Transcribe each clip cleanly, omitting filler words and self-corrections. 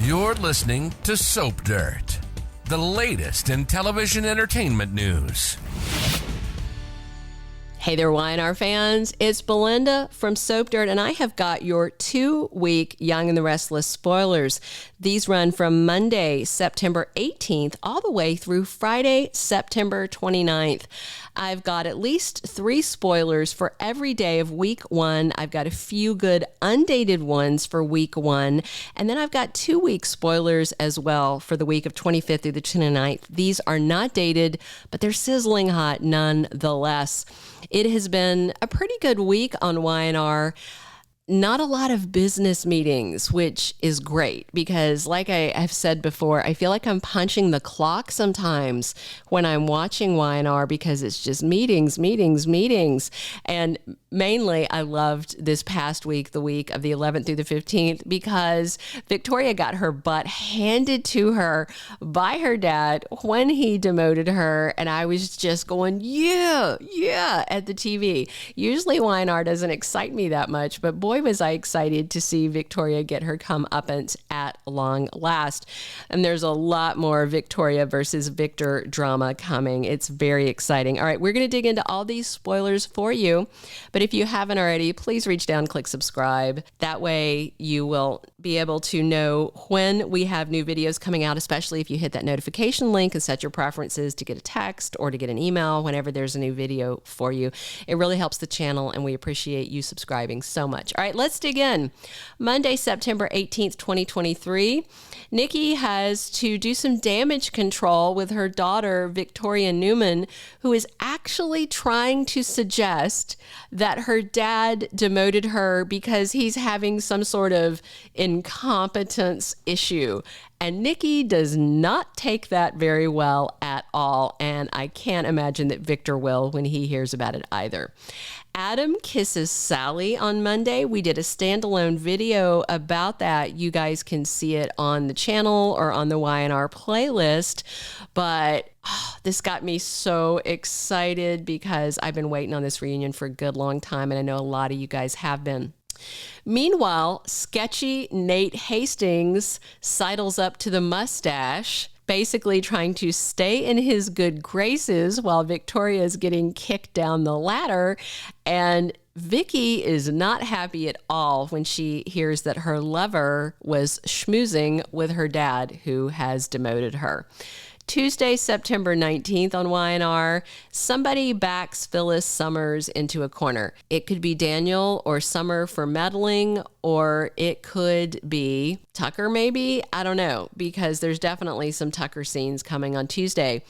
You're listening to Soap Dirt, the latest in television entertainment news. Hey there, Y&R fans. It's Belinda from Soap Dirt, and I have got your 2-week Young and the Restless spoilers. These run from Monday, September 18th, all the way through Friday, September 29th. I've got at least 3 spoilers for every day of week 1. I've got a few good undated ones for week 1. And then I've got 2-week spoilers as well for the week of 25th through the 29th. These are not dated, but they're sizzling hot nonetheless. It has been a pretty good week on Y&R. Not a lot of business meetings, which is great because like I've said before, I feel like I'm punching the clock sometimes when I'm watching Y&R because it's just meetings. And mainly I loved this past week, the week of the 11th through the 15th, because Victoria got her butt handed to her by her dad when he demoted her. And I was just going, yeah, at the TV. Usually Y&R doesn't excite me that much, but boy, was I excited to see Victoria get her comeuppance at long last. And there's a lot more Victoria versus Victor drama coming. It's very exciting. All right, we're going to dig into all these spoilers for you. But if you haven't already, please reach down, click subscribe. That way you will be able to know when we have new videos coming out, especially if you hit that notification link and set your preferences to get a text or to get an email whenever there's a new video for you. It really helps the channel and we appreciate you subscribing so much. All right, let's dig in. Monday, September 18th, 2023. Nikki has to do some damage control with her daughter, Victoria Newman, who is actually trying to suggest that her dad demoted her because he's having some sort of incompetence issue. And Nikki does not take that very well at all. And I can't imagine that Victor will when he hears about it either. Adam kisses Sally on Monday. We did a standalone video about that. You guys can see it on the channel or on the Y&R playlist. But this got me so excited because I've been waiting on this reunion for a good long time. And I know a lot of you guys have been. Meanwhile, sketchy Nate Hastings sidles up to the Mustache, basically trying to stay in his good graces while Victoria is getting kicked down the ladder. And Vicky is not happy at all when she hears that her lover was schmoozing with her dad, who has demoted her. Tuesday, September 19th on Y&R, somebody backs Phyllis Summers into a corner. It could be Daniel or Summer for meddling, or it could be Tucker maybe. I don't know, because there's definitely some Tucker scenes coming on Tuesday.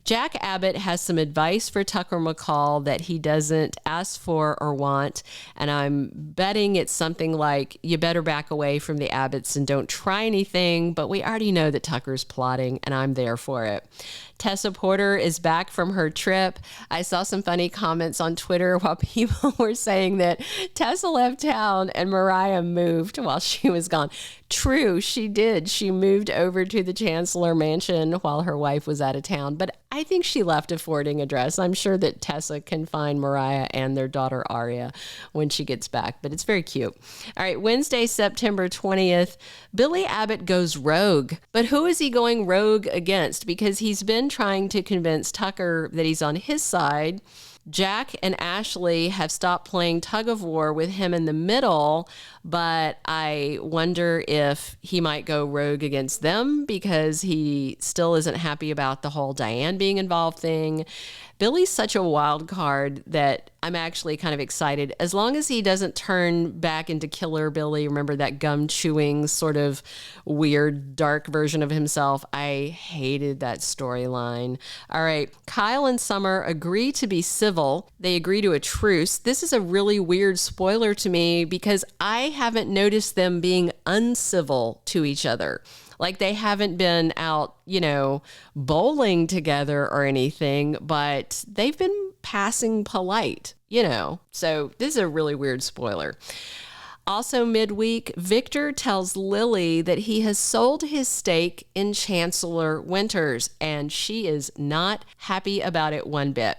Jack Abbott has some advice for Tucker McCall that he doesn't ask for or want, and I'm betting it's something like, you better back away from the Abbotts and don't try anything, but we already know that Tucker's plotting, and I'm there for it. Tessa Porter is back from her trip. I saw some funny comments on Twitter while people were saying that Tessa left town and Mariah moved while she was gone. True, she did. She moved over to the Chancellor Mansion while her wife was out of town, but I think she left a forwarding address. I'm sure that Tessa can find Mariah and their daughter Aria when she gets back, but it's very cute. All right, Wednesday, September 20th, Billy Abbott goes rogue. But who is he going rogue against? Because he's been trying to convince Tucker that he's on his side. Jack and Ashley have stopped playing tug of war with him in the middle, but I wonder if he might go rogue against them because he still isn't happy about the whole Diane being involved thing. Billy's such a wild card that I'm actually kind of excited. As long as he doesn't turn back into Killer Billy, remember that gum chewing sort of weird dark version of himself. I hated that storyline. All right, Kyle and Summer agree to be civil. They agree to a truce. This is a really weird spoiler to me because I haven't noticed them being uncivil to each other. Like they haven't been out, bowling together or anything, but they've been passing polite, So this is a really weird spoiler. Also midweek, Victor tells Lily that he has sold his stake in Chancellor Winters, and she is not happy about it one bit.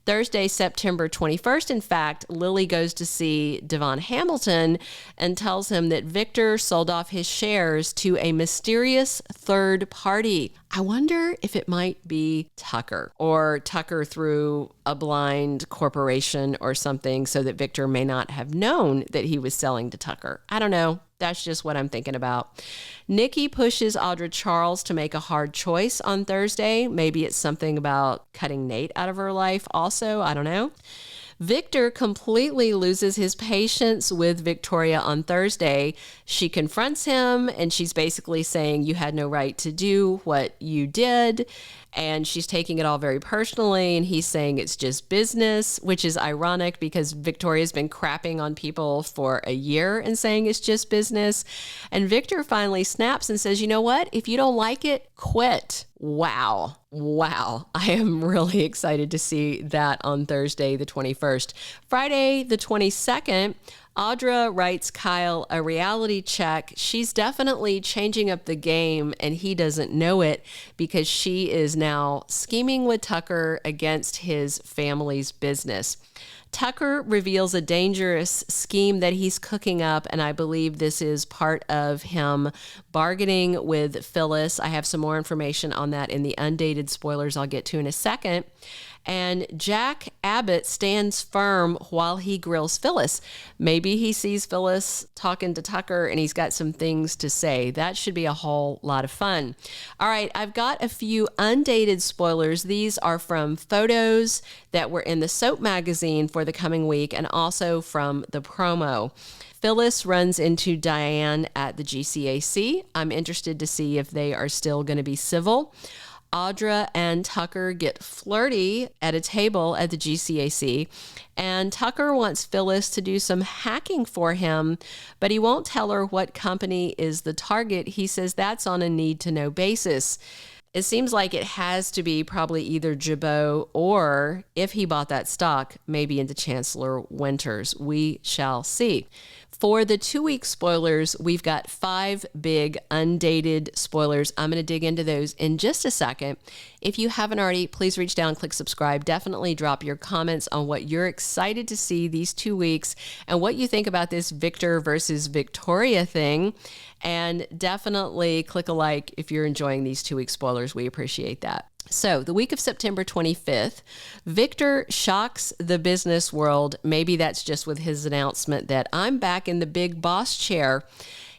Thursday, September 21st, in fact, Lily goes to see Devon Hamilton and tells him that Victor sold off his shares to a mysterious third party. I wonder if it might be Tucker, or Tucker through a blind corporation or something, so that Victor may not have known that he was selling to Tucker. I don't know. That's just what I'm thinking about. Nikki pushes Audra Charles to make a hard choice on Thursday. Maybe it's something about cutting Nate out of her life also. I don't know. Victor completely loses his patience with Victoria on Thursday. She confronts him and she's basically saying, you had no right to do what you did. And she's taking it all very personally. And he's saying it's just business, which is ironic because Victoria's been crapping on people for a year and saying it's just business. And Victor finally snaps and says, you know what? If you don't like it, quit. Wow. I am really excited to see that on Thursday, the 21st. Friday, the 22nd, Audra writes Kyle a reality check. She's definitely changing up the game, and he doesn't know it because she is now scheming with Tucker against his family's business. Tucker reveals a dangerous scheme that he's cooking up, and I believe this is part of him bargaining with Phyllis. I have some more information on that in the undated spoilers I'll get to in a second. And Jack Abbott stands firm while he grills Phyllis. Maybe he sees Phyllis talking to Tucker and he's got some things to say. That should be a whole lot of fun. All right, I've got a few undated spoilers. These are from photos that were in the Soap magazine for the coming week and also from the promo. Phyllis runs into Diane at the GCAC. I'm interested to see if they are still going to be civil. Audra and Tucker get flirty at a table at the GCAC, and Tucker wants Phyllis to do some hacking for him, but he won't tell her what company is the target. He says that's on a need-to-know basis. It seems like it has to be probably either Jabot or, if he bought that stock, maybe into Chancellor Winters. We shall see. For the 2-week spoilers, we've got 5 big undated spoilers. I'm going to dig into those in just a second. If you haven't already, please reach down, click subscribe. Definitely drop your comments on what you're excited to see these 2 weeks and what you think about this Victor versus Victoria thing. And definitely click a like if you're enjoying these 2-week spoilers. We appreciate that. So the week of September 25th, Victor shocks the business world. Maybe that's just with his announcement that I'm back in the big boss chair.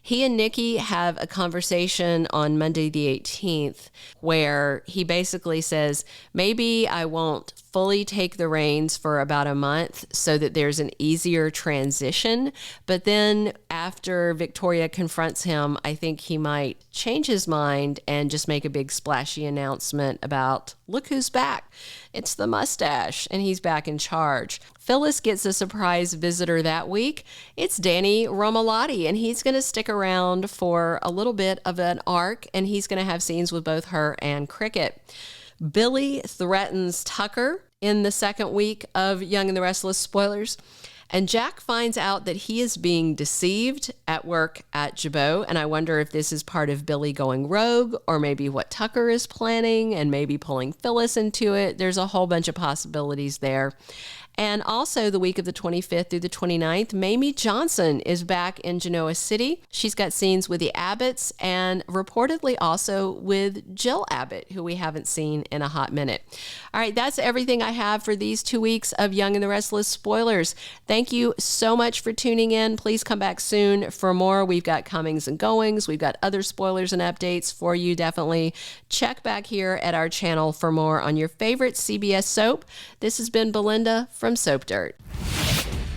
He and Nikki have a conversation on Monday the 18th where he basically says, maybe I won't fully take the reins for about a month so that there's an easier transition. But then after Victoria confronts him, I think he might change his mind and just make a big splashy announcement about, look who's back. It's the Mustache, and he's back in charge. Phyllis gets a surprise visitor that week. It's Daniel Romalotti, and he's going to stick around for a little bit of an arc, and he's going to have scenes with both her and Cricket. Billy threatens Tucker in the second week of Young and the Restless spoilers. And Jack finds out that he is being deceived at work at Jabot. And I wonder if this is part of Billy going rogue or maybe what Tucker is planning and maybe pulling Phyllis into it. There's a whole bunch of possibilities there. And also the week of the 25th through the 29th, Mamie Johnson is back in Genoa City. She's got scenes with the Abbotts and reportedly also with Jill Abbott, who we haven't seen in a hot minute. All right, that's everything I have for these 2 weeks of Young and the Restless spoilers. Thank you so much for tuning in. Please come back soon for more. We've got comings and goings. We've got other spoilers and updates for you. Definitely check back here at our channel for more on your favorite CBS soap. This has been Belinda from Soap Dirt.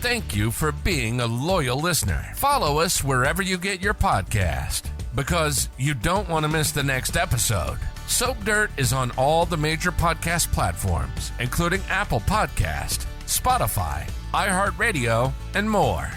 Thank you for being a loyal listener. Follow us wherever you get your podcast because you don't want to miss the next episode. Soap Dirt is on all the major podcast platforms, including Apple Podcast, Spotify, iHeartRadio, and more.